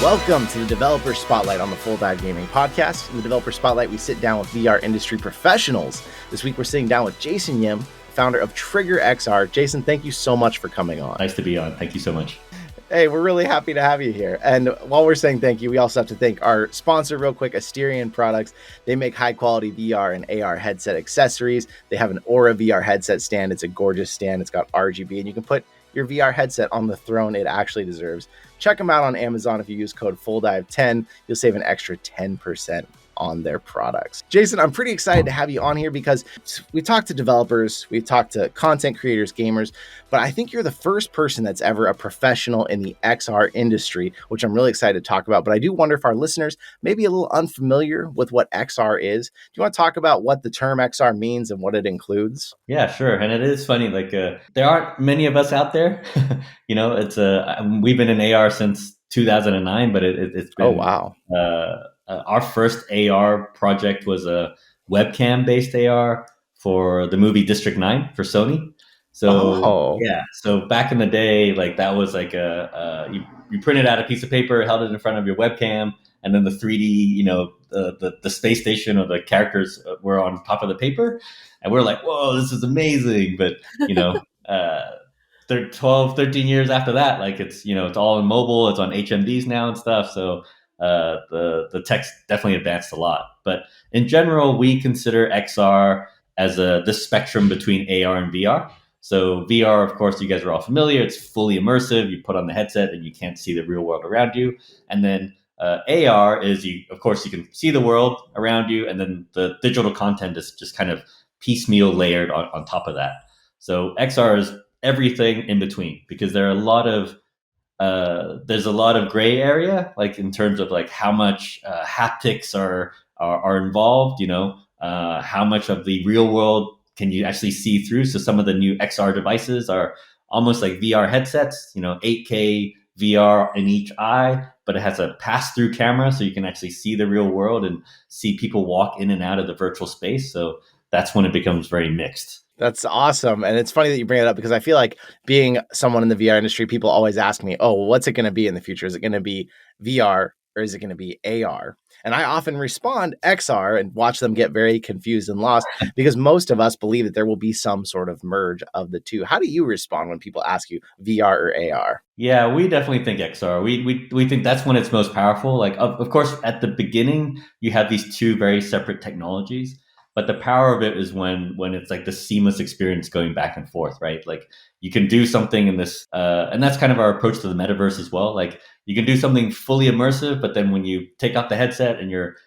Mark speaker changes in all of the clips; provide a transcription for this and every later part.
Speaker 1: Welcome to the Developer Spotlight on the Full Dive Gaming Podcast. In the Developer Spotlight, we sit down with VR industry professionals. This week, we're sitting down with Jason Yim, founder of Trigger XR. Jason, thank you so much for coming on.
Speaker 2: Nice to be on. Thank you so much.
Speaker 1: Hey, we're really happy to have you here. And while we're saying thank you, we also have to thank our sponsor real quick, Asterion Products. They make high-quality VR and AR headset accessories. They have an Aura VR headset stand. It's a gorgeous stand. It's got RGB, and you can put your VR headset on the throne it actually deserves. Check them out on Amazon. If you use code FULLDIVE10, you'll save an extra 10% on their products. Jason, I'm pretty excited to have you on here because we talked to developers, we've talked to content creators, gamers, but I think you're the first person that's ever a professional in the XR industry, which I'm really excited to talk about. But I do wonder if our listeners may be a little unfamiliar with what XR is. Do you want to talk about what the term XR means and what it includes?
Speaker 2: Yeah, sure. And it is funny, there aren't many of us out there. It's we've been in AR since 2009, but it's been,
Speaker 1: oh, wow.
Speaker 2: Our first AR project was a webcam-based AR for the movie District 9 for Sony. So so back in the day, that was you printed out a piece of paper, held it in front of your webcam, and then the 3D, the space station or the characters were on top of the paper, and we're like, whoa, this is amazing. But 12, 13 years after that, it's all in mobile, it's on HMDs now and stuff. So the tech's definitely advanced a lot. But in general, we consider XR as this spectrum between AR and VR. So VR, of course, you guys are all familiar. It's fully immersive. You put on the headset and you can't see the real world around you. And then AR is, you can see the world around you. And then the digital content is just kind of piecemeal layered on top of that. So XR is everything in between, because there are a lot of there's a lot of gray area, in terms of how much haptics are involved. How much of the real world can you actually see through? So some of the new XR devices are almost like VR headsets, 8K VR in each eye, but it has a pass-through camera, so you can actually see the real world and see people walk in and out of the virtual space. So that's when it becomes very mixed.
Speaker 1: That's awesome. And it's funny that you bring it up, because I feel like, being someone in the VR industry, people always ask me, oh, well, what's it going to be in the future? Is it going to be VR or is it going to be AR? And I often respond XR and watch them get very confused and lost, because most of us believe that there will be some sort of merge of the two. How do you respond when people ask you VR or AR?
Speaker 2: Yeah, we definitely think XR. We think that's when it's most powerful. Of course, at the beginning, you have these two very separate technologies. But the power of it is when it's the seamless experience going back and forth, right? You can do something in this, and that's kind of our approach to the metaverse as well. You can do something fully immersive, but then when you take off the headset and you're,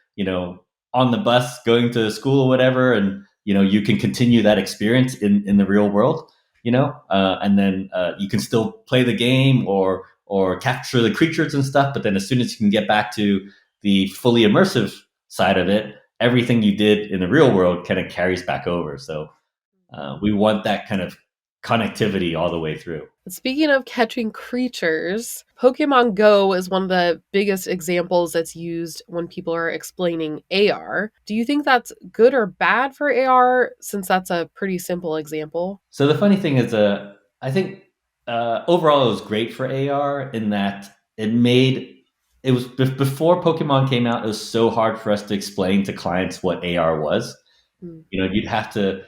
Speaker 2: on the bus going to school or whatever, and, you can continue that experience in the real world, and then you can still play the game or capture the creatures and stuff. But then as soon as you can get back to the fully immersive side of it, everything you did in the real world kind of carries back over. So we want that kind of connectivity all the way through.
Speaker 3: Speaking of catching creatures, Pokemon Go is one of the biggest examples that's used when people are explaining AR. Do you think that's good or bad for AR, since that's a pretty simple example?
Speaker 2: So the funny thing is, I think overall it was great for AR in that it was before Pokemon came out. It was so hard for us to explain to clients what AR was. You'd have to,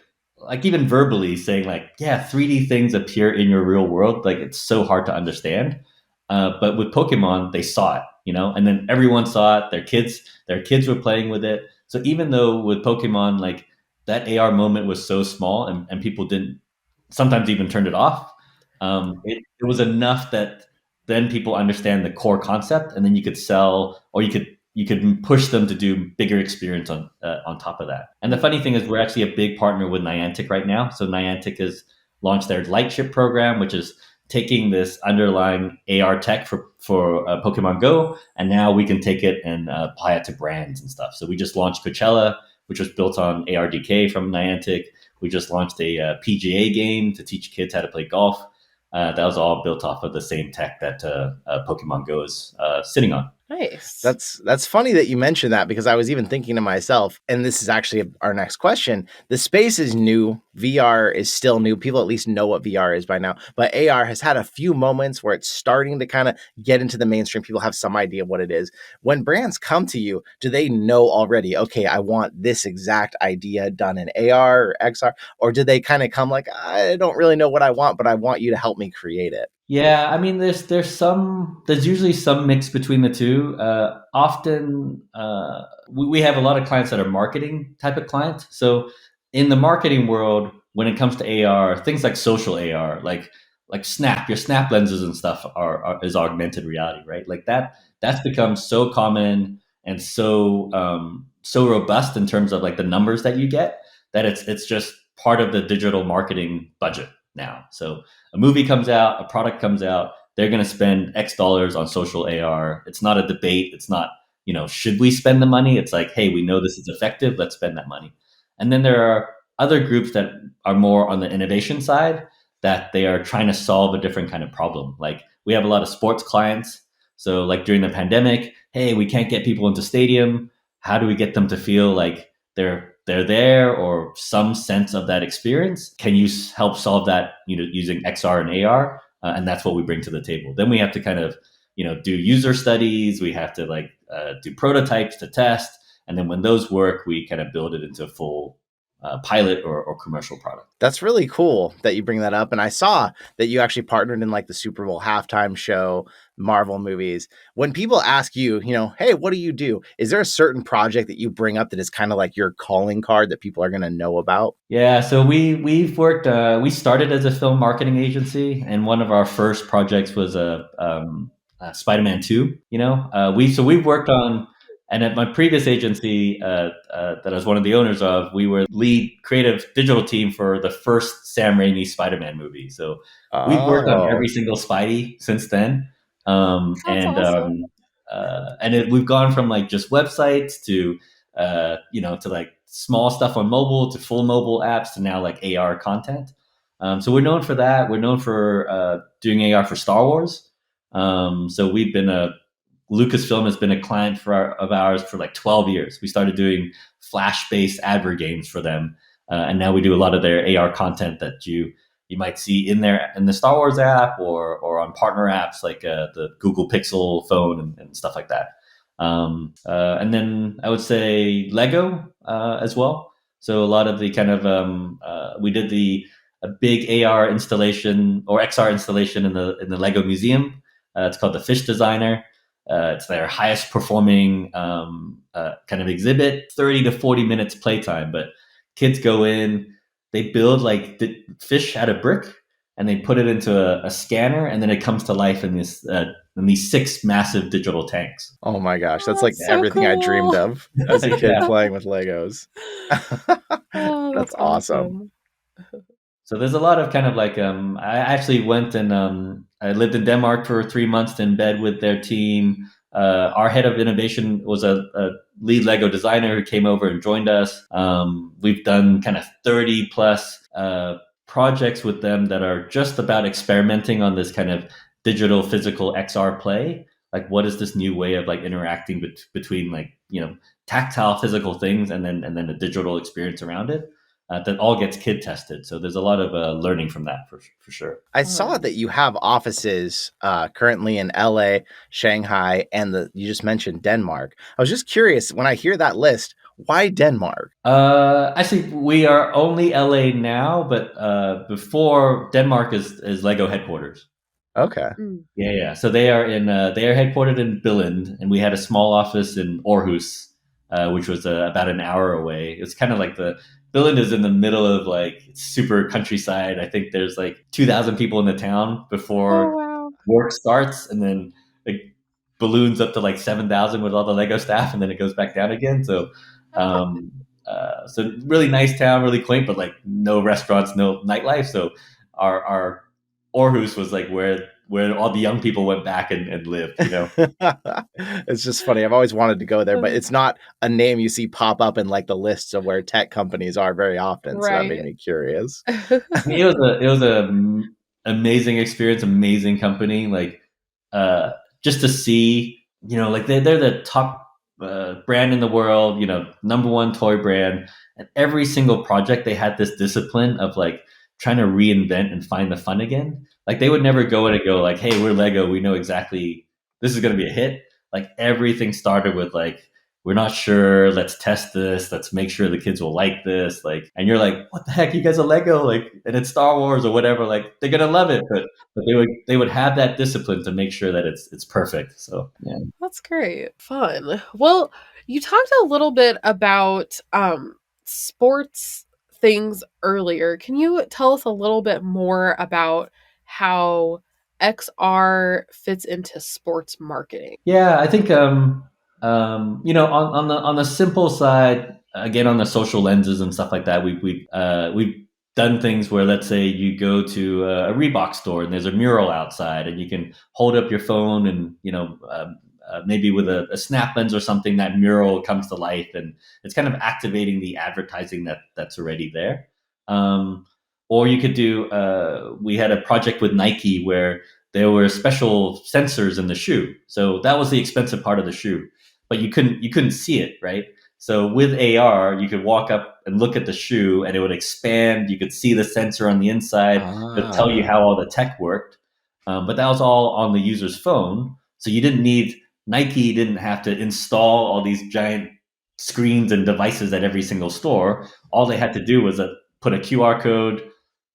Speaker 2: even verbally saying 3D things appear in your real world. It's so hard to understand. But with Pokemon, they saw it, and then everyone saw it. Their kids were playing with it. So even though with Pokemon, that AR moment was so small and people didn't sometimes even turned it off, it was enough that then people understand the core concept, and then you could sell, or you could push them to do bigger experience on top of that. And the funny thing is, we're actually a big partner with Niantic right now. So Niantic has launched their Lightship program, which is taking this underlying AR tech for Pokemon Go, and now we can take it and apply it to brands and stuff. So we just launched Coachella, which was built on ARDK from Niantic. We just launched a PGA game to teach kids how to play golf. That was all built off of the same tech that Pokemon Go is sitting on.
Speaker 3: Nice.
Speaker 1: That's funny that you mentioned that, because I was even thinking to myself, and this is actually our next question. The space is new. VR is still new. People at least know what VR is by now. But AR has had a few moments where it's starting to kind of get into the mainstream. People have some idea what it is. When brands come to you, do they know already, okay, I want this exact idea done in AR or XR? Or do they kind of come like, I don't really know what I want, but I want you to help me create it?
Speaker 2: Yeah, I mean, there's usually some mix between the two. Often, we have a lot of clients that are marketing type of clients. So in the marketing world, when it comes to AR, things like social AR, like Snap, your Snap lenses and stuff is augmented reality, right? Like that's become so common and so robust in terms of like the numbers that you get, that it's just part of the digital marketing budget now. So a movie comes out, a product comes out, they're going to spend X dollars on social AR. It's not a debate. It's not, should we spend the money? It's like, hey, we know this is effective. Let's spend that money. And then there are other groups that are more on the innovation side, that they are trying to solve a different kind of problem. Like we have a lot of sports clients. So like during the pandemic, hey, we can't get people into stadium. How do we get them to feel like they're there, or some sense of that experience? Can you help solve that, using XR and AR? And that's what we bring to the table. Then we have to kind of, do user studies. We have to do prototypes to test. And then when those work, we kind of build it into a full pilot or commercial product.
Speaker 1: That's really cool that you bring that up. And I saw that you actually partnered in like the Super Bowl halftime show, Marvel movies. When people ask you, hey, what do you do? Is there a certain project that you bring up that is kind of like your calling card that people are going to know about?
Speaker 2: Yeah, so we've worked. We started as a film marketing agency, and one of our first projects was a Spiderman 2. We've worked on. And at my previous agency, that I was one of the owners of, we were lead creative digital team for the first Sam Raimi Spider-Man movie. So we've worked on every single Spidey since then.
Speaker 3: That's awesome.
Speaker 2: We've gone from like just websites to, to like small stuff on mobile, to full mobile apps, to now like AR content. So we're known for that. We're known for doing AR for Star Wars. So we've been Lucasfilm has been a client of ours for like 12 years. We started doing Flash-based advert games for them, and now we do a lot of their AR content that you might see in the Star Wars app, or on partner apps like the Google Pixel phone and stuff like that. And then I would say Lego as well. So a lot of the kind of we did a big AR installation or XR installation in the Lego Museum. It's called the Fish Designer. It's their highest performing kind of exhibit, 30 to 40 minutes playtime. But kids go in, they build like the fish out of brick, and they put it into a scanner, and then it comes to life in these 6 massive digital tanks.
Speaker 1: Oh my gosh, that's like
Speaker 3: so
Speaker 1: everything I dreamed
Speaker 3: cool.
Speaker 1: of as a kid
Speaker 2: Yeah.
Speaker 1: playing with Legos.
Speaker 3: Oh,
Speaker 1: That's awesome.
Speaker 2: So there's a lot of kind of like I actually went and I lived in Denmark for 3 months to embed with their team. Our head of innovation was a lead Lego designer who came over and joined us. We've done kind of 30 plus projects with them that are just about experimenting on this kind of digital physical XR play. Like, what is this new way of like interacting between like, tactile physical things and then a digital experience around it? That all gets kid tested. So there's a lot of learning from that for sure.
Speaker 1: I saw that you have offices currently in LA, Shanghai, and you just mentioned Denmark. I was just curious, when I hear that list, why Denmark?
Speaker 2: Actually, we are only LA now, but before, Denmark is Lego headquarters.
Speaker 1: Okay.
Speaker 2: Yeah. So they are headquartered in Billund, and we had a small office in Aarhus, which was about an hour away. It's kind of like Billund is in the middle of like super countryside. I think there's like 2,000 people in the town before work starts, and then it balloons up to like 7,000 with all the Lego staff, and then it goes back down again. So, so really nice town, really quaint, but like no restaurants, no nightlife. So our Aarhus was like where all the young people went back and lived,
Speaker 1: It's just funny. I've always wanted to go there, but it's not a name you see pop up in like the lists of where tech companies are very often. Right. So that made me curious.
Speaker 2: I mean, it was a amazing experience, amazing company. Like just to see like they're the top brand in the world, number one toy brand. And every single project, they had this discipline of like trying to reinvent and find the fun again. Like they would never go in and go like, "Hey, we're Lego. We know exactly this is going to be a hit." Like everything started with like, "We're not sure. Let's test this. Let's make sure the kids will like this." Like, and you're like, "What the heck? You guys are Lego? Like, and it's Star Wars or whatever. Like, they're gonna love it." But they would have that discipline to make sure that it's perfect. So yeah.
Speaker 3: That's great. Fun. Well, you talked a little bit about sports things earlier. Can you tell us a little bit more about how XR fits into sports marketing?
Speaker 2: Yeah, I think on the simple side, again on the social lenses and stuff like that, we've done things where, let's say you go to a Reebok store and there's a mural outside, and you can hold up your phone and maybe with a snap lens or something, that mural comes to life, and it's kind of activating the advertising that's already there. Um, or you could do. We had a project with Nike where there were special sensors in the shoe, so that was the expensive part of the shoe, but you couldn't see it, right? So with AR, you could walk up and look at the shoe, and it would expand. You could see the sensor on the inside. It would tell you how all the tech worked, but that was all on the user's phone. So you didn't need Nike didn't have to install all these giant screens and devices at every single store. All they had to do was put a QR code.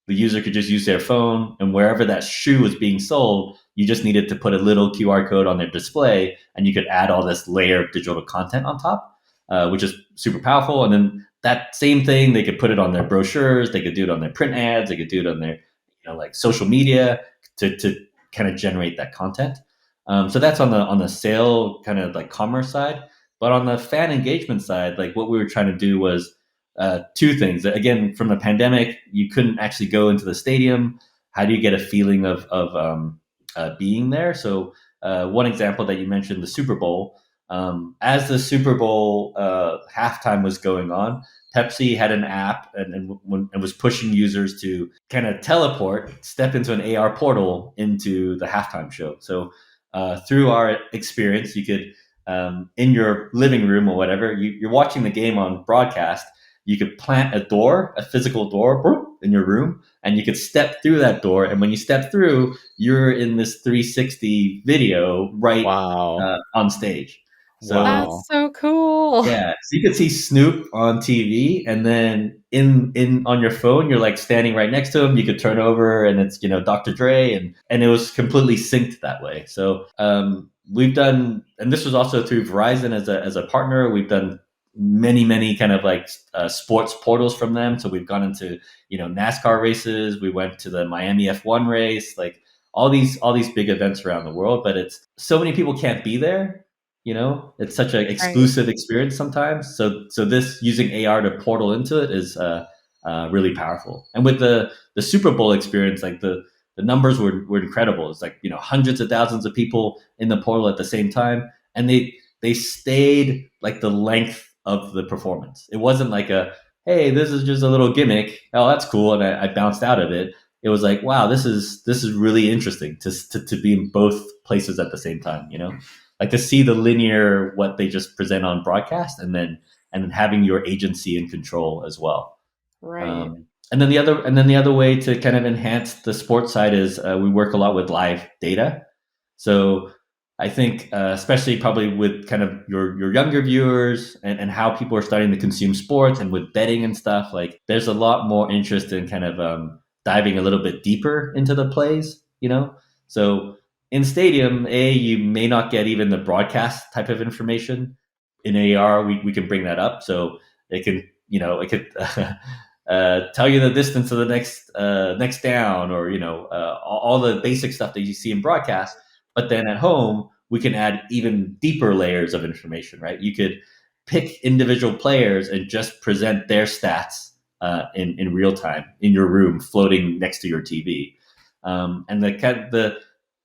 Speaker 2: The user could just use their phone, and wherever that shoe was being sold, you just needed to put a little QR code on their display, and you could add all this layer of digital content on top, which is super powerful. And then that same thing, they could put it on their brochures, they could do it on their print ads, they could do it on their like social media to kind of generate that content. So that's on the sale kind of like commerce side. But on the fan engagement side, like what we were trying to do was two things. Again, from the pandemic, you couldn't actually go into the stadium. How do you get a feeling of being there? So one example that you mentioned, the Super Bowl. As the Super Bowl halftime was going on, Pepsi had an app and was pushing users to kind of teleport, step into an AR portal into the halftime show. So through our experience, you could, in your living room or whatever, you're watching the game on broadcast. You could plant a physical door in your room, and you could step through that door. And when you step through, you're in this 360 video right on stage. So
Speaker 3: That's so cool.
Speaker 2: yeah, so you could see Snoop on TV, and then in on your phone, you're like standing right next to him. You could turn over, and it's Dr. Dre, and it was completely synced that way. So we've done, and this was also through Verizon as a partner. We've done many kind of like sports portals from them. So we've gone into NASCAR races. We went to the Miami F1 race, like all these big events around the world. But it's so many people can't be there. It's such an exclusive experience sometimes. So this using AR to portal into it is really powerful. And with the Super Bowl experience, like the numbers were incredible. It's like hundreds of thousands of people in the portal at the same time, and they stayed like the length of the performance. It wasn't like hey, this is just a little gimmick. Oh, that's cool, and I bounced out of it. It was like, wow, this is really interesting to be in both places at the same time. Like to see the linear what they just present on broadcast, and then having your agency and control as well.
Speaker 3: Right.
Speaker 2: And then the other way to kind of enhance the sports side is we work a lot with live data. So I think especially probably with kind of your younger viewers and how people are starting to consume sports, and with betting and stuff, like there's a lot more interest in kind of diving a little bit deeper into the plays. So in stadium, you may not get even the broadcast type of information. In AR, we can bring that up, so it could tell you the distance of the next down, or all the basic stuff that you see in broadcast. But then at home, we can add even deeper layers of information, right? You could pick individual players and just present their stats in real time in your room, floating next to your TV. And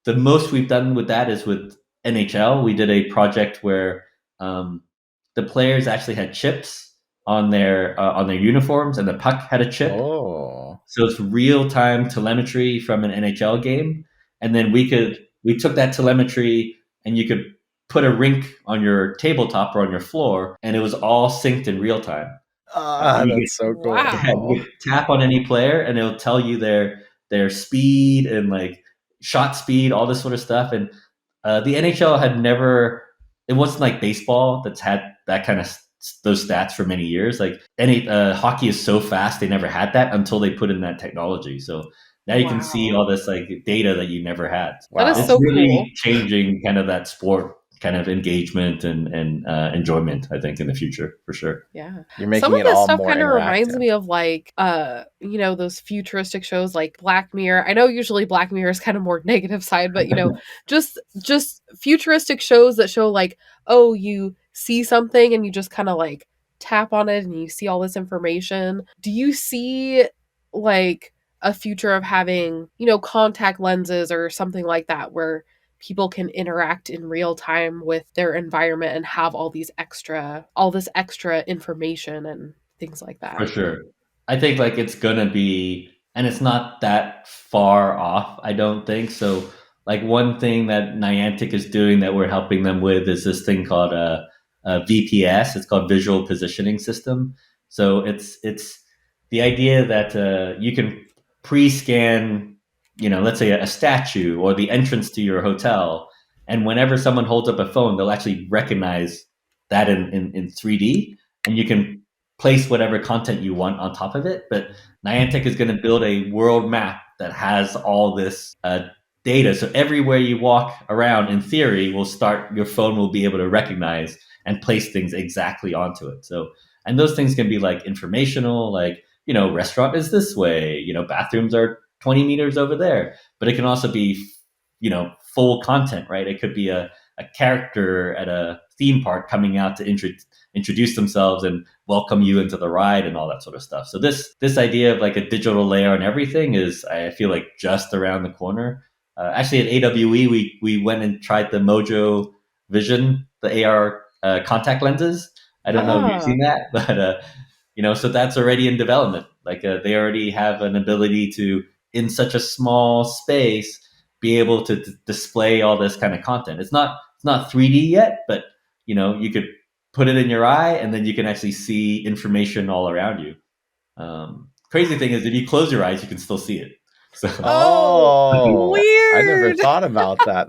Speaker 2: the most we've done with that is with NHL. We did a project where the players actually had chips on their uniforms, and the puck had a chip.
Speaker 1: Oh.
Speaker 2: So it's real time telemetry from an NHL game, and then we took that telemetry, and you could put a rink on your tabletop or on your floor, and it was all synced in real time.
Speaker 1: That's so cool.
Speaker 2: You could tap on any player, and it'll tell you their speed and like shot speed, all this sort of stuff. And the NHL had never. It wasn't like baseball that's had that kind of those stats for many years. Like hockey is so fast, they never had that until they put in that technology. So now you can see all this like data that you never had.
Speaker 3: Wow. That is
Speaker 2: it's
Speaker 3: so
Speaker 2: really
Speaker 3: cool.
Speaker 2: Changing kind of that sport kind of engagement and enjoyment, I think, in the future for sure.
Speaker 3: Yeah,
Speaker 1: you're making
Speaker 3: some of
Speaker 1: it
Speaker 3: this
Speaker 1: all
Speaker 3: stuff
Speaker 1: more
Speaker 3: kind of reminds
Speaker 1: interactive.
Speaker 3: me of like you know, those futuristic shows like Black Mirror. I know usually Black Mirror is kind of more negative side, but you know, just futuristic shows that show like, oh, you see something and you just kind of like tap on it and you see all this information. Do you see like a future of having, you know, contact lenses or something like that where people can interact in real time with their environment and have all this extra information and things like that?
Speaker 2: For sure. I think like it's gonna be, and it's not that far off, I don't think. So like one thing that Niantic is doing that we're helping them with is this thing called a VPS. It's called Visual Positioning System. So it's the idea that you can pre-scan, let's say a statue or the entrance to your hotel, and whenever someone holds up a phone, they'll actually recognize that in 3D, and you can place whatever content you want on top of it. But Niantic is going to build a world map that has all this data. So everywhere you walk around, in theory, your phone will be able to recognize and place things exactly onto it. So, and those things can be like informational, like, restaurant is this way, bathrooms are 20 meters over there. But it can also be, full content, right? It could be a character at a theme park coming out to introduce themselves and welcome you into the ride and all that sort of stuff. So this idea of like a digital layer on everything is, I feel like, just around the corner. Actually, at AWE, we went and tried the Mojo Vision, the AR contact lenses. I don't know if you've seen that, but so that's already in development. Like they already have an ability to, in such a small space, be able to display all this kind of content. It's not 3D yet, but you could put it in your eye and then you can actually see information all around you. Crazy thing is, if you close your eyes, you can still see it. So,
Speaker 3: weird.
Speaker 1: I never thought about that.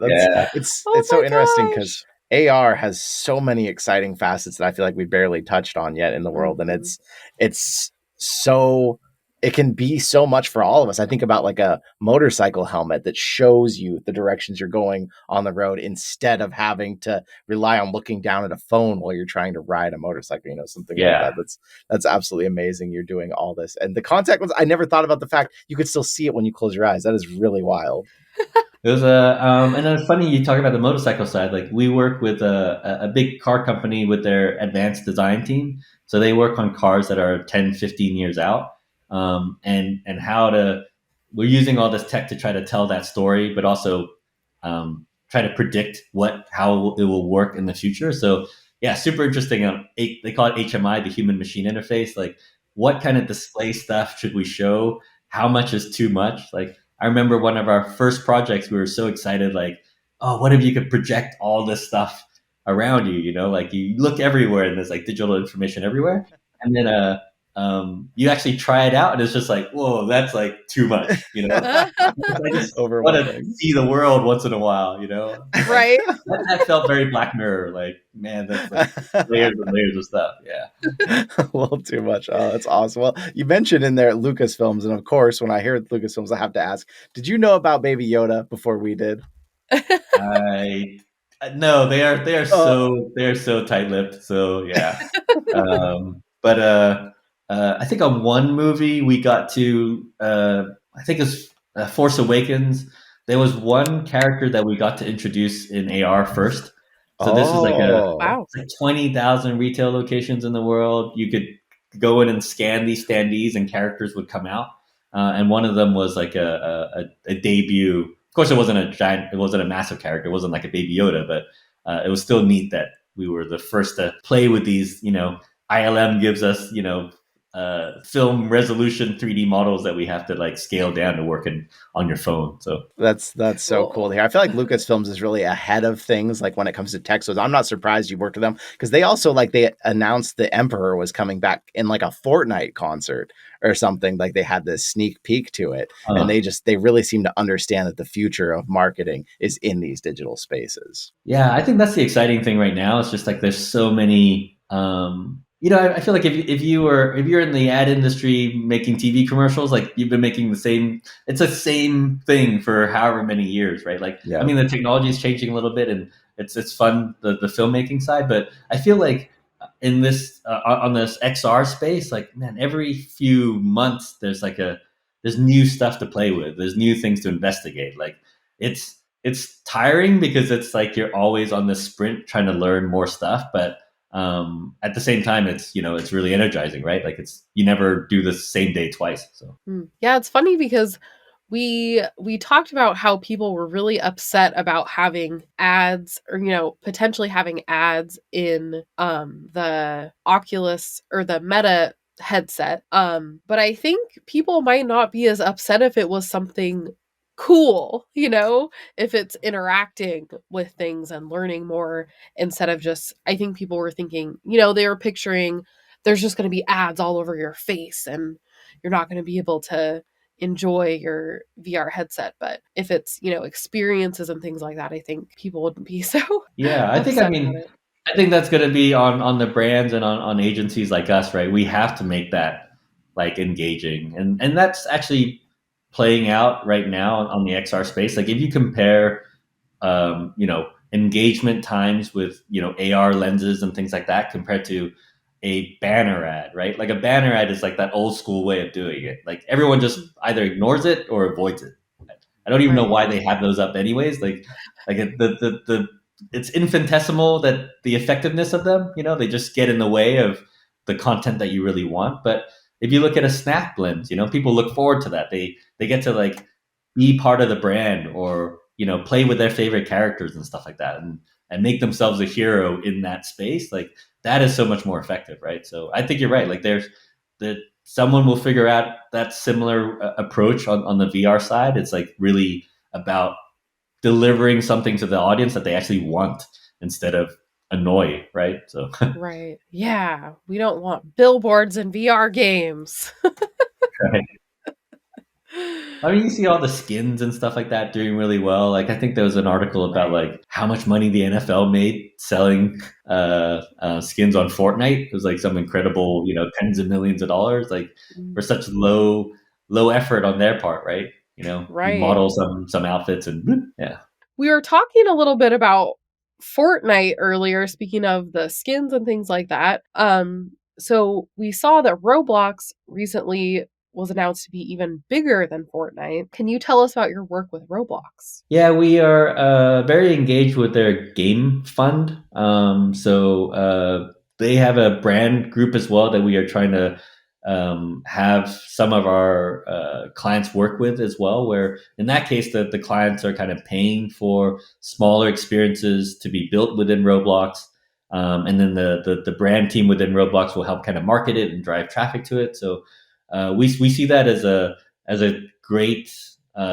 Speaker 1: It's so interesting because AR has so many exciting facets that I feel like we barely touched on yet in the world. And it's so, it can be so much for all of us. I think about like a motorcycle helmet that shows you the directions you're going on the road instead of having to rely on looking down at a phone while you're trying to ride a motorcycle, something like that. That's absolutely amazing. You're doing all this. And the contact lens, I never thought about the fact you could still see it when you close your eyes. That is really wild.
Speaker 2: There's and then it's funny you talk about the motorcycle side. Like we work with a big car company with their advanced design team. So they work on cars that are 10, 15 years out. And we're using all this tech to try to tell that story, but also try to predict how it will work in the future. So yeah, super interesting. They call it HMI, the human machine interface. Like what kind of display stuff should we show? How much is too much? Like I remember one of our first projects, we were so excited, like, oh, what if you could project all this stuff around you? Like you look everywhere and there's like digital information everywhere. And then you actually try it out and it's just like, whoa, that's like too much, I just want to see the world once in a while,
Speaker 3: Right.
Speaker 2: That felt very Black Mirror, like, man, that's like layers and layers of stuff. Yeah.
Speaker 1: A little too much. Oh, that's awesome. Well, you mentioned in there Lucasfilms, and of course, when I hear Lucasfilms, I have to ask, did you know about Baby Yoda before we did?
Speaker 2: No, they are so tight-lipped. So yeah. But I think on one movie we got to, I think it's Force Awakens. There was one character that we got to introduce in AR first. So this is like 20,000 retail locations in the world. You could go in and scan these standees and characters would come out. And one of them was like a debut. Of course, it wasn't a massive character. It wasn't like a Baby Yoda, but it was still neat that we were the first to play with these, ILM gives us, film resolution 3D models that we have to like scale down to work on your phone. So
Speaker 1: that's so cool to hear. I feel like Lucasfilms is really ahead of things, like when it comes to tech. So I'm not surprised you worked with them, because they also, like, they announced the Emperor was coming back in like a Fortnite concert or something. Like they had this sneak peek to it, and they really seem to understand that the future of marketing is in these digital spaces.
Speaker 2: Yeah, I think that's the exciting thing right now. It's just like there's so many. I feel like if you're in the ad industry making TV commercials, like you've been making the same. It's the same thing for however many years, right? Like,
Speaker 1: Yeah.
Speaker 2: I mean, the technology is changing a little bit, and it's fun the filmmaking side. But I feel like in this on this XR space, like, man, every few months there's new stuff to play with. There's new things to investigate. Like it's tiring because it's like you're always on this sprint trying to learn more stuff, but at the same time it's really energizing, right? Like you never do the same day twice. So
Speaker 3: yeah, it's funny because we talked about how people were really upset about having ads, or potentially having ads in the Oculus or the Meta headset, but I think people might not be as upset if it was something cool, if it's interacting with things and learning more, instead of just, I think people were thinking, they were picturing there's just going to be ads all over your face and you're not going to be able to enjoy your VR headset. But if it's, experiences and things like that, I think people wouldn't be so
Speaker 2: yeah,
Speaker 3: upset about it.
Speaker 2: I think that's going to be on the brands and on agencies like us, right? We have to make that like engaging, and that's actually playing out right now on the XR space. Like if you compare engagement times with AR lenses and things like that compared to a banner ad, right? Like a banner ad is like that old school way of doing it. Like everyone just either ignores it or avoids it. I don't even know why they have those up anyways. Like the it's infinitesimal that the effectiveness of them, they just get in the way of the content that you really want. But if you look at a Snap lens, people look forward to that. They get to like be part of the brand, or play with their favorite characters and stuff like that, and make themselves a hero in that space. Like that is so much more effective, right? So I think you're right. Like there's that someone will figure out that similar approach on the VR side. It's like really about delivering something to the audience that they actually want instead of annoy, right? So
Speaker 3: Right. Yeah. We don't want billboards and VR games.
Speaker 2: right. I mean, you see all the skins and stuff like that doing really well. Like, I think there was an article about like how much money the NFL made selling skins on Fortnite. It was like some incredible, tens of millions of dollars, like for such low effort on their part, right? You
Speaker 3: Right.
Speaker 2: model some outfits and bloop, yeah.
Speaker 3: We were talking a little bit about Fortnite earlier, speaking of the skins and things like that. So we saw that Roblox recently was announced to be even bigger than Fortnite. Can you tell us about your work with Roblox?
Speaker 2: Yeah, we are very engaged with their game fund. So they have a brand group as well that we are trying to have some of our clients work with as well, where in that case the clients are kind of paying for smaller experiences to be built within Roblox. And then the brand team within Roblox will help kind of market it and drive traffic to it. So we see that as a great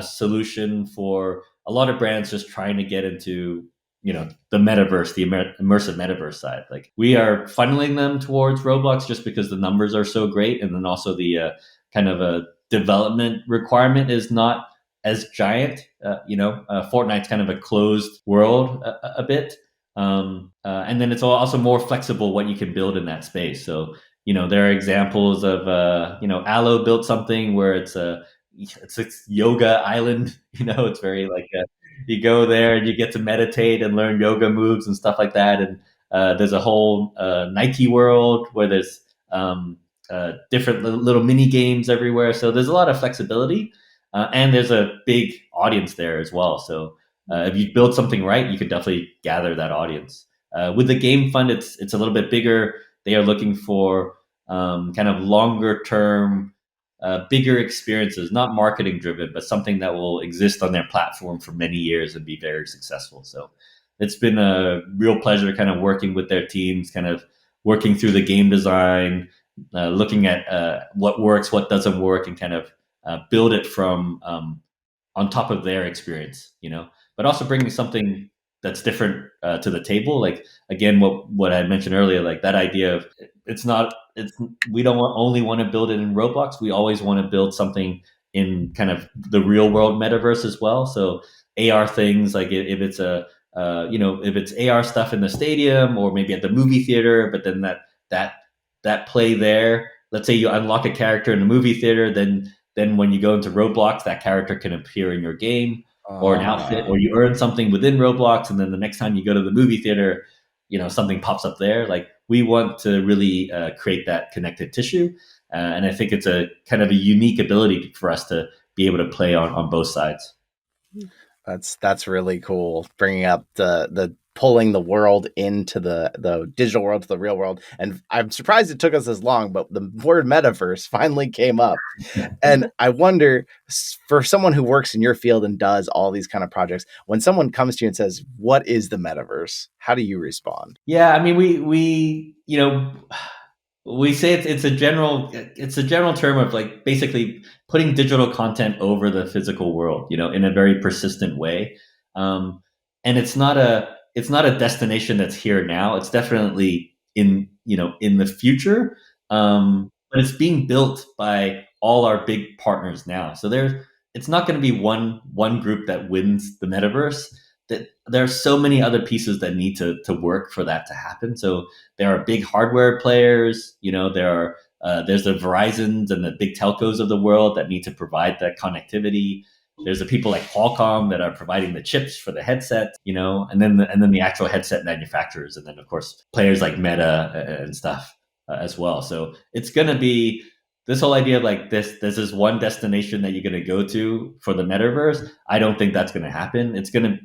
Speaker 2: solution for a lot of brands just trying to get into the metaverse, the immersive metaverse side. Like we are funneling them towards Roblox just because the numbers are so great, and then also the kind of a development requirement is not as giant. Fortnite's kind of a closed world a bit, and then it's also more flexible what you can build in that space. So there are examples of Allo built something where it's a yoga island. It's very like you go there and you get to meditate and learn yoga moves and stuff like that. And there's a whole Nike world where there's different little mini games everywhere. So there's a lot of flexibility, and there's a big audience there as well. So if you build something right, you could definitely gather that audience. With the game fund, it's a little bit bigger. They are looking for kind of longer term, bigger experiences, not marketing driven, but something that will exist on their platform for many years and be very successful. So it's been a real pleasure kind of working with their teams, kind of working through the game design, looking at what works, what doesn't work, and kind of build it from on top of their experience, but also bringing something that's different to the table. Like, again, what I mentioned earlier, like that idea of we don't only want to build it in Roblox. We always want to build something in kind of the real world metaverse as well. So AR things, like if it's if it's AR stuff in the stadium or maybe at the movie theater, but then that play there, let's say you unlock a character in the movie theater, then when you go into Roblox, that character can appear in your game or an outfit, or you earn something within Roblox, and then the next time you go to the movie theater, something pops up there. Like, we want to really create that connected tissue, and I think it's a kind of a unique ability for us to be able to play on both sides.
Speaker 1: That's really cool. Bringing up the pulling the world into the digital world to the real world. And I'm surprised it took us as long, but the word metaverse finally came up. And I wonder, for someone who works in your field and does all these kind of projects, when someone comes to you and says, "What is the metaverse?" How do you respond?
Speaker 2: Yeah, I mean, we say it's a general term of, like, basically putting digital content over the physical world, in a very persistent way. And it's not a destination that's here now. It's definitely in the future. But it's being built by all our big partners now. So it's not going to be one group that wins the metaverse. That there are so many other pieces that need to work for that to happen. So there are big hardware players, there's the Verizons and the big telcos of the world that need to provide that connectivity. There's the people like Qualcomm that are providing the chips for the headset, and then the actual headset manufacturers, and then of course players like Meta and stuff as well. So it's going to be this whole idea of, like, this is one destination that you're going to go to for the metaverse. I don't think that's going to happen. It's going to,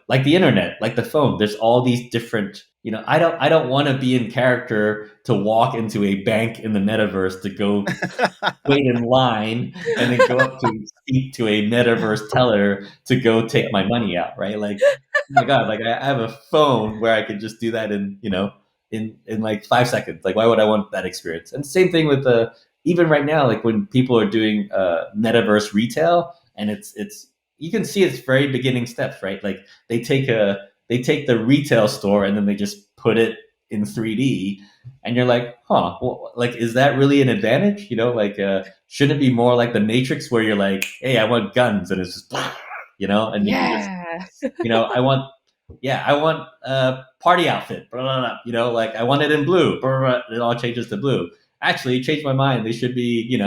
Speaker 2: like the internet, like the phone, there's all these different, I don't want to be in character to walk into a bank in the metaverse to go wait in line and then go up to speak to a metaverse teller to go take my money out, right? Like, oh my God, like, I have a phone where I could just do that in like 5 seconds. Like, why would I want that experience? And same thing with even right now, like when people are doing metaverse retail, and it's you can see its very beginning steps, right? Like, they take the retail store and then they just put it in 3D, and you're like, well, like, is that really an advantage? Like, shouldn't it be more like the Matrix, where you're like, hey, I want guns, and it's just, and you can just, I want a party outfit, blah, blah, blah, like, I want it in blue, blah, blah, blah, it all changes to blue. Actually, changed my mind. They should be,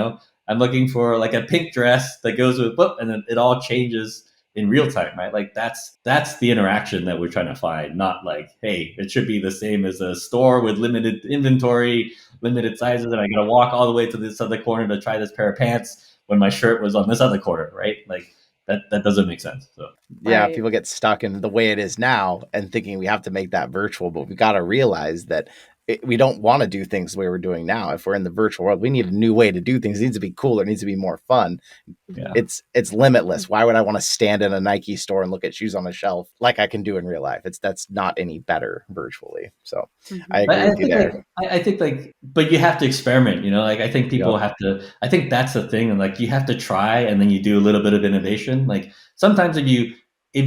Speaker 2: I'm looking for like a pink dress that goes with whoop, and then it all changes in real time, right? Like, that's the interaction that we're trying to find, not like, hey, it should be the same as a store with limited inventory, limited sizes, and I gotta walk all the way to this other corner to try this pair of pants when my shirt was on this other corner, right? Like, that doesn't make sense. So
Speaker 1: yeah,
Speaker 3: Right.
Speaker 1: people get stuck in the way it is now and thinking we have to make that virtual, but we got to realize that we don't want to do things the way we're doing now. If we're in the virtual world, we need a new way to do things. It needs to be cooler. It needs to be more fun.
Speaker 2: yeah.
Speaker 1: It's limitless. Why would I want to stand in a Nike store and look at shoes on a shelf like I can do in real life? That's not any better virtually. So I agree with you there.
Speaker 2: I think, like, but you have to experiment, like, I think people
Speaker 1: Yep.
Speaker 2: have to, I think that's the thing. And, like, you have to try, and then you do a little bit of innovation. Like, sometimes if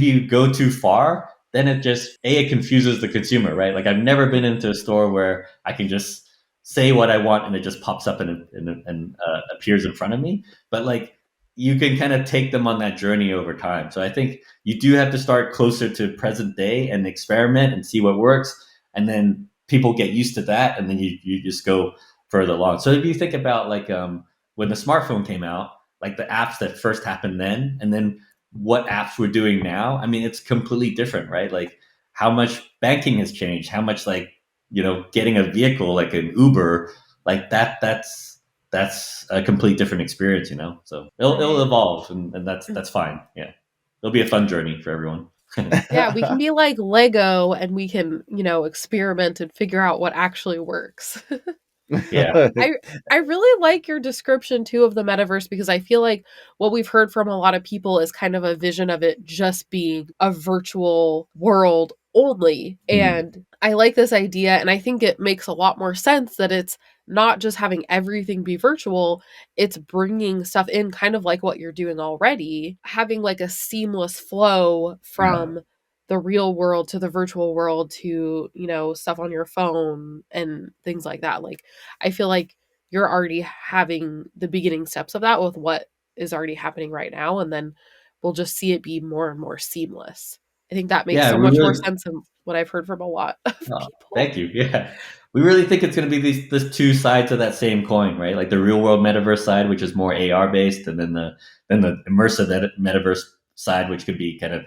Speaker 2: you go too far, then it confuses the consumer, right? Like, I've never been into a store where I can just say what I want and it just pops up and appears in front of me. But, like, you can kind of take them on that journey over time. So I think you do have to start closer to present day and experiment and see what works. And then people get used to that, and then you just go further along. So if you think about, like, when the smartphone came out, like the apps that first happened then, and then what apps we're doing now, I mean, it's completely different, right? Like, how much banking has changed, how much, like, getting a vehicle like an Uber, like that's a complete different experience, So it'll evolve, and that's fine. Yeah, it'll be a fun journey for everyone.
Speaker 3: Yeah, we can be like Lego and we can, experiment and figure out what actually works.
Speaker 2: Yeah.
Speaker 3: I really like your description too of the metaverse, because I feel like what we've heard from a lot of people is kind of a vision of it just being a virtual world only. And I like this idea, and I think it makes a lot more sense that it's not just having everything be virtual, it's bringing stuff in kind of like what you're doing already, having like a seamless flow from the real world to the virtual world to, stuff on your phone and things like that. Like, I feel like you're already having the beginning steps of that with what is already happening right now. And then we'll just see it be more and more seamless. I think that makes
Speaker 2: Yeah,
Speaker 3: so
Speaker 2: we
Speaker 3: much more
Speaker 2: really.
Speaker 3: sense than what I've heard from a lot of
Speaker 2: Oh,
Speaker 3: people.
Speaker 2: thank you. Yeah. We really think it's going to be this two sides of that same coin, right? Like the real world metaverse side, which is more AR based, and then the immersive metaverse side, which could be kind of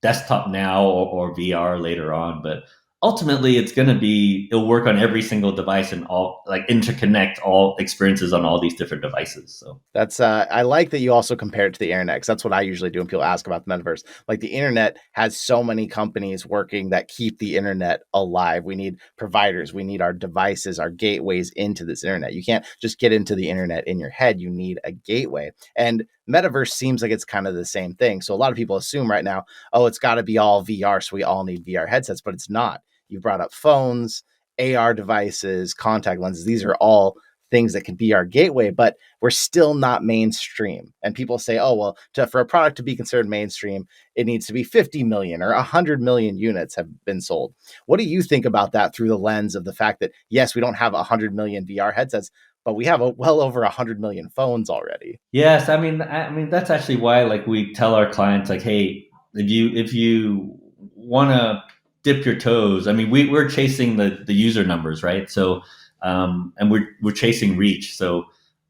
Speaker 2: desktop now or VR later on. But ultimately, it'll work on every single device and all like interconnect all experiences on all these different devices. So
Speaker 1: That's I like that you also compare it to the internet, because that's what I usually do when people ask about the metaverse. Like, the internet has so many companies working that keep the internet alive. We need providers, we need our devices, our gateways into this internet. You can't just get into the internet in your head. You need a gateway. And metaverse seems like it's kind of the same thing. So a lot of people assume right now, oh, it's got to be all VR, so we all need VR headsets, but it's not. You brought up phones, AR devices, contact lenses. These are all things that can be our gateway, but we're still not mainstream. And people say, oh, well, for a product to be considered mainstream, it needs to be 50 million or 100 million units have been sold. What do you think about that through the lens of the fact that, yes, we don't have 100 million VR headsets, but we have well over 100 million phones already?
Speaker 2: yes, I mean that's actually why like we tell our clients like, hey, if you want to dip your toes, I mean we're chasing the user numbers, right? So and we're chasing reach. So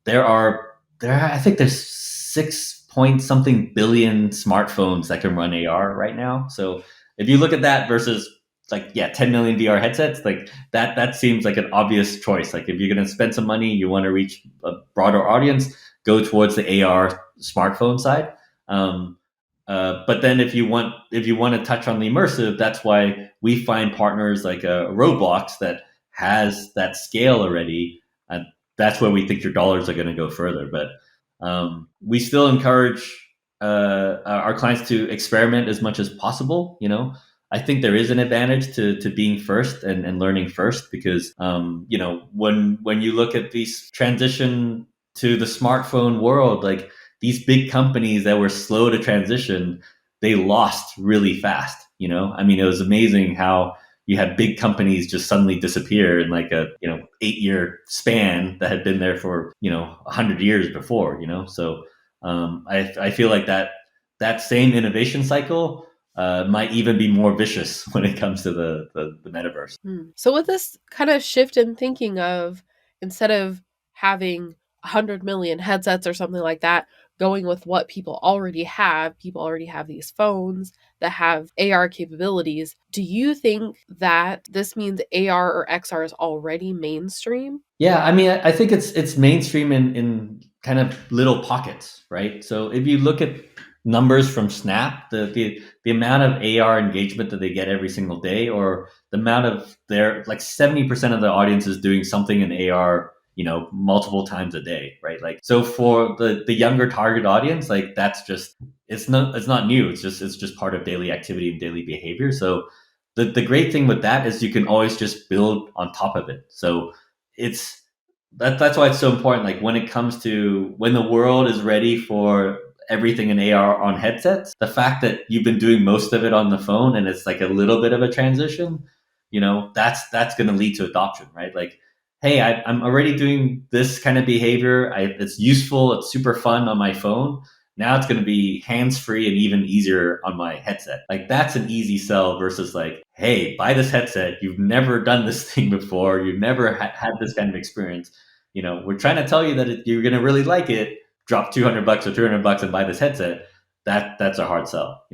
Speaker 2: I think there's 6 point something billion smartphones that can run AR right now. So if you look at that versus like 10 million VR headsets, like that seems like an obvious choice. Like if you're going to spend some money, you want to reach a broader audience, go towards the AR smartphone side. But then if you want to touch on the immersive, that's why we find partners like Roblox that has that scale already. And that's where we think your dollars are going to go further. But we still encourage our clients to experiment as much as possible. I think there is an advantage to being first and learning first, because when you look at these transition to the smartphone world, like these big companies that were slow to transition, they lost really fast. I mean, it was amazing how you had big companies just suddenly disappear in like a 8-year span that had been there for 100 years before. So I feel like that same innovation cycle might even be more vicious when it comes to the metaverse.
Speaker 3: So with this kind of shift in thinking of, instead of having 100 million headsets or something like that, going with what people already have these phones that have AR capabilities. Do you think that this means AR or XR is already mainstream?
Speaker 2: Yeah, I mean, I think it's mainstream in kind of little pockets, right? So if you look at numbers from Snap, the amount of AR engagement that they get every single day, or the amount of their like 70% of the audience is doing something in AR, multiple times a day, right? Like, so for the younger target audience, like that's just it's not new. It's just part of daily activity and daily behavior. So the great thing with that is you can always just build on top of it. So it's that's why it's so important. Like when it comes to when the world is ready for everything in AR on headsets, the fact that you've been doing most of it on the phone and it's like a little bit of a transition, that's going to lead to adoption, right? Like, hey, I'm already doing this kind of behavior. It's useful. It's super fun on my phone. Now it's going to be hands-free and even easier on my headset. Like that's an easy sell versus like, hey, buy this headset. You've never done this thing before. You've never had this kind of experience. We're trying to tell you that you're going to really like it. Drop $200 or $300 and buy this headset. That's a hard sell.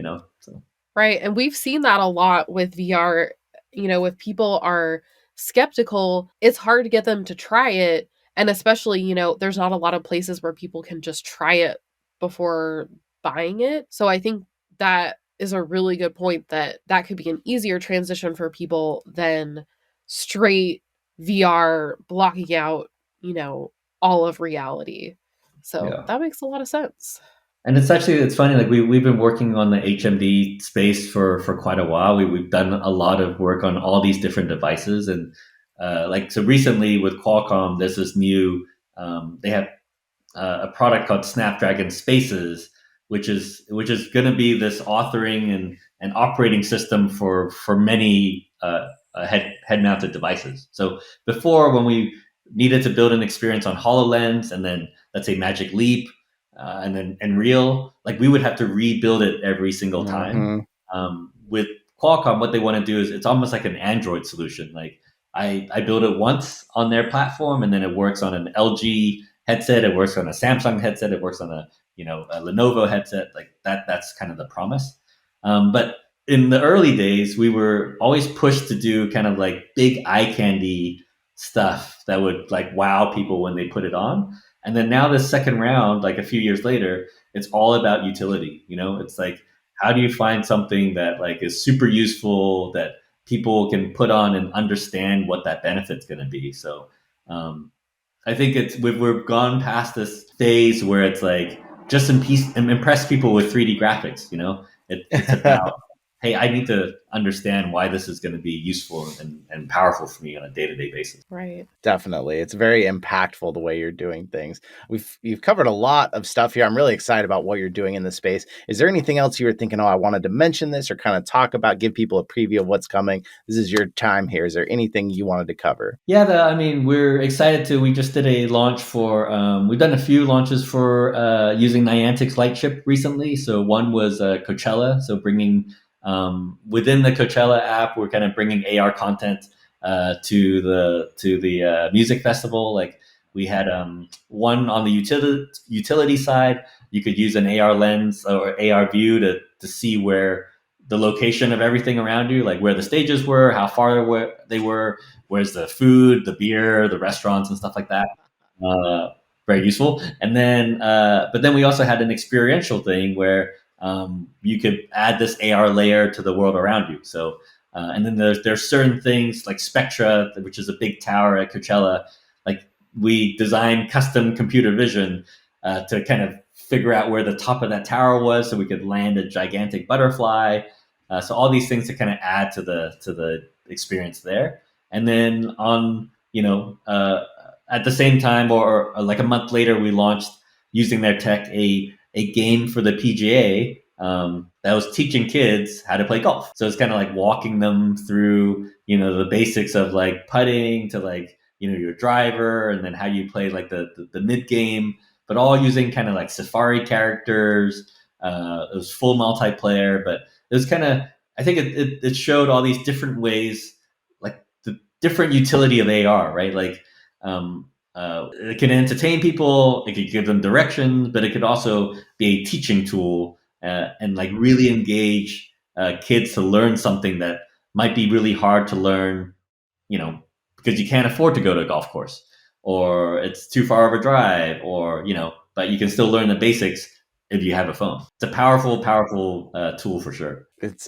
Speaker 2: So.
Speaker 3: Right. And we've seen that a lot with VR. If people are skeptical, it's hard to get them to try it. And especially, there's not a lot of places where people can just try it before buying it. So I think that is a really good point, that could be an easier transition for people than straight VR blocking out, all of reality. So that makes a lot of sense.
Speaker 2: And it's funny, like we've been working on the HMD space for quite a while. We've done a lot of work on all these different devices, and so recently with Qualcomm, there's this new, they have a product called Snapdragon Spaces, which is going to be this authoring and operating system for many head mounted devices. So before, when we needed to build an experience on HoloLens and then let's say Magic Leap and then Unreal, like we would have to rebuild it every single time. With Qualcomm, what they want to do is it's almost like an Android solution. Like I build it once on their platform, and then it works on an LG headset, it works on a Samsung headset, it works on a Lenovo headset. Like that's kind of the promise. But in the early days, we were always pushed to do kind of like big eye candy stuff that would like wow people when they put it on. And then now this second round, like a few years later, it's all about utility. It's like, how do you find something that like is super useful that people can put on and understand what that benefit's going to be? So I think we've gone past this phase where it's like just impress people with 3D graphics. It's about hey, I need to understand why this is going to be useful and powerful for me on a day-to-day basis.
Speaker 3: Right.
Speaker 1: Definitely. It's very impactful the way you're doing things. You've covered a lot of stuff here. I'm really excited about what you're doing in this space. Is there anything else you were thinking, I wanted to mention this or kind of talk about, give people a preview of what's coming? This is your time here. Is there anything you wanted to cover?
Speaker 2: Yeah, we're excited we just did a launch for, we've done a few launches for using Niantic's Lightship recently. So one was Coachella. So bringing within the Coachella app, we're kind of bringing AR content to the music festival. Like we had one on the utility side. You could use an AR lens or AR view to see where the location of everything around you, like where the stages were, how far they were, where's the food, the beer, the restaurants and stuff like that. Very useful. And then, but then we also had an experiential thing where you could add this AR layer to the world around you. So, and then there's certain things like Spectra, which is a big tower at Coachella. Like we designed custom computer vision to kind of figure out where the top of that tower was, so we could land a gigantic butterfly. So all these things to kind of add to the experience there. And then on at the same time or like a month later, we launched using their tech a game for the PGA that was teaching kids how to play golf. So it's kind of like walking them through, the basics of like putting to like, your driver, and then how you play like the mid game, but all using kind of like Safari characters. It was full multiplayer, but it was kind of, I think it showed all these different ways, like the different utility of AR, right? Like, it can entertain people, it could give them directions, but it could also be a teaching tool and like really engage kids to learn something that might be really hard to learn, because you can't afford to go to a golf course, or it's too far of a drive, or, but you can still learn the basics if you have a phone. It's a powerful tool for sure.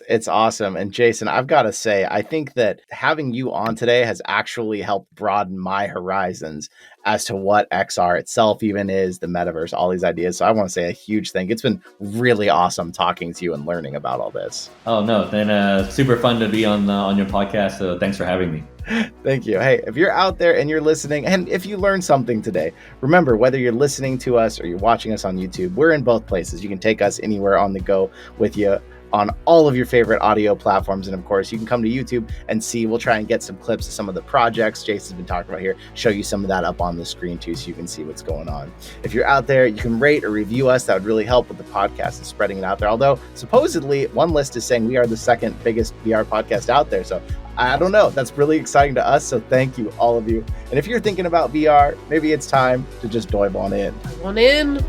Speaker 1: It's awesome. And Jason, I've got to say, I think that having you on today has actually helped broaden my horizons as to what XR itself even is, the metaverse, all these ideas. So I want to say a huge thing. It's been really awesome talking to you and learning about all this.
Speaker 2: Oh, no. Then super fun to be on your podcast. So thanks for having me.
Speaker 1: Thank you. Hey, if you're out there and you're listening, and if you learned something today, remember, whether you're listening to us or you're watching us on YouTube, we're in both places. You can take us anywhere on the go with you on all of your favorite audio platforms. And of course, you can come to YouTube and see, we'll try and get some clips of some of the projects Jason's been talking about here, show you some of that up on the screen too, so you can see what's going on. If you're out there, you can rate or review us. That would really help with the podcast and spreading it out there. Although supposedly one list is saying we are the second biggest VR podcast out there. So I don't know. That's really exciting to us. So thank you, all of you. And if you're thinking about VR, maybe it's time to just dive on in.
Speaker 3: Dive on in.